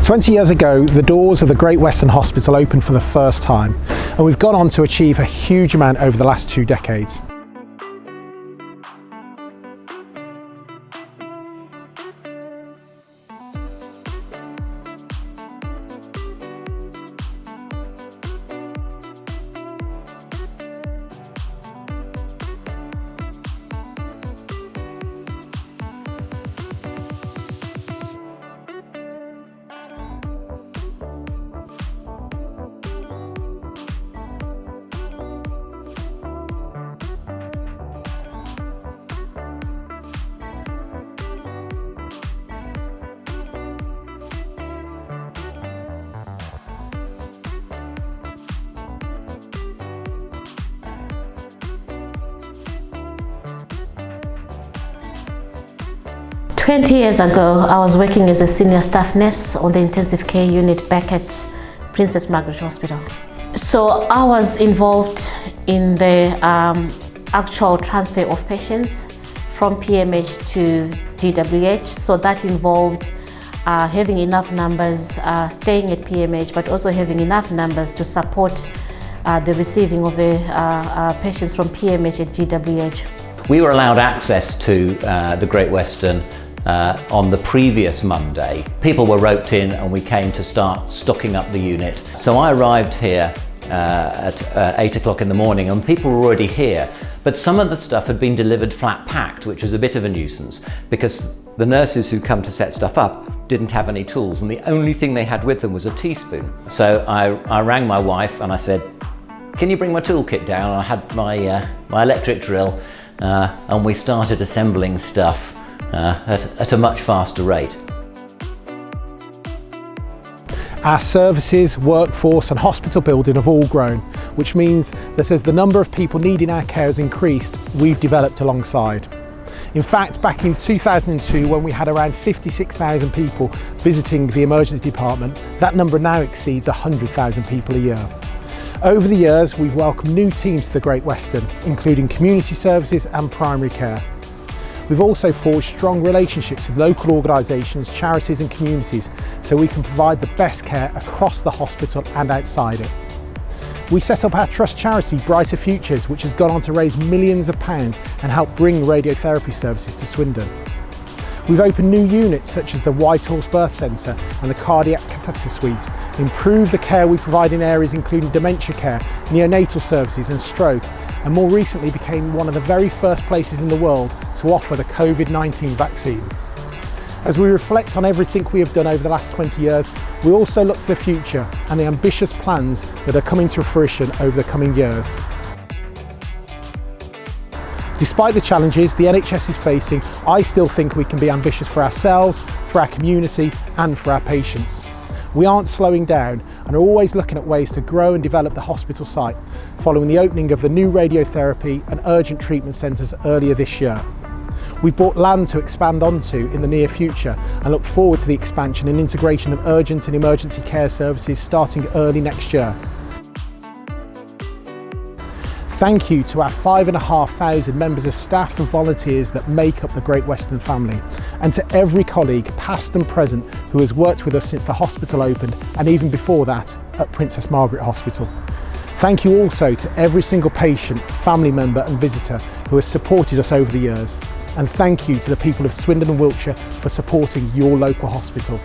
20 years ago, the doors of the Great Western Hospital opened for the first time, and we've gone on to achieve a huge amount over the last 2 decades. "20 years ago, I was working as a senior staff nurse on the intensive care unit back at Princess Margaret Hospital. So I was involved in the actual transfer of patients from PMH to GWH. So that involved having enough numbers, staying at PMH, but also having enough numbers to support the receiving of the patients from PMH at GWH. We were allowed access to the Great Western on the previous Monday. People were roped in and we came to start stocking up the unit. So I arrived here at 8 o'clock in the morning and people were already here. But some of the stuff had been delivered flat packed, which was a bit of a nuisance because the nurses who come to set stuff up didn't have any tools and the only thing they had with them was a teaspoon. So I rang my wife and I said, "Can you bring my toolkit down?" I had my electric drill and we started assembling stuff at a much faster rate. Our services, workforce and hospital building have all grown, which means that as the number of people needing our care has increased, we've developed alongside. In fact, back in 2002, when we had around 56,000 people visiting the emergency department, that number now exceeds 100,000 people a year. Over the years, we've welcomed new teams to the Great Western, including community services and primary care. We've also forged strong relationships with local organisations, charities and communities so we can provide the best care across the hospital and outside it. We set up our trust charity Brighter Futures, which has gone on to raise millions of pounds and help bring radiotherapy services to Swindon. We've opened new units such as the Whitehorse Birth Centre and the Cardiac Catheter Suite, improved the care we provide in areas including dementia care, neonatal services and stroke, and more recently became one of the very first places in the world to offer the COVID-19 vaccine. As we reflect on everything we have done over the last 20 years, we also look to the future and the ambitious plans that are coming to fruition over the coming years. Despite the challenges the NHS is facing, I still think we can be ambitious for ourselves, for our community and for our patients. We aren't slowing down and are always looking at ways to grow and develop the hospital site, following the opening of the new radiotherapy and urgent treatment centres earlier this year. We've bought land to expand onto in the near future and look forward to the expansion and integration of urgent and emergency care services starting early next year. Thank you to our 5,500 members of staff and volunteers that make up the Great Western family, and to every colleague, past and present, who has worked with us since the hospital opened and even before that at Princess Margaret Hospital. Thank you also to every single patient, family member and visitor who has supported us over the years. And thank you to the people of Swindon and Wiltshire for supporting your local hospital.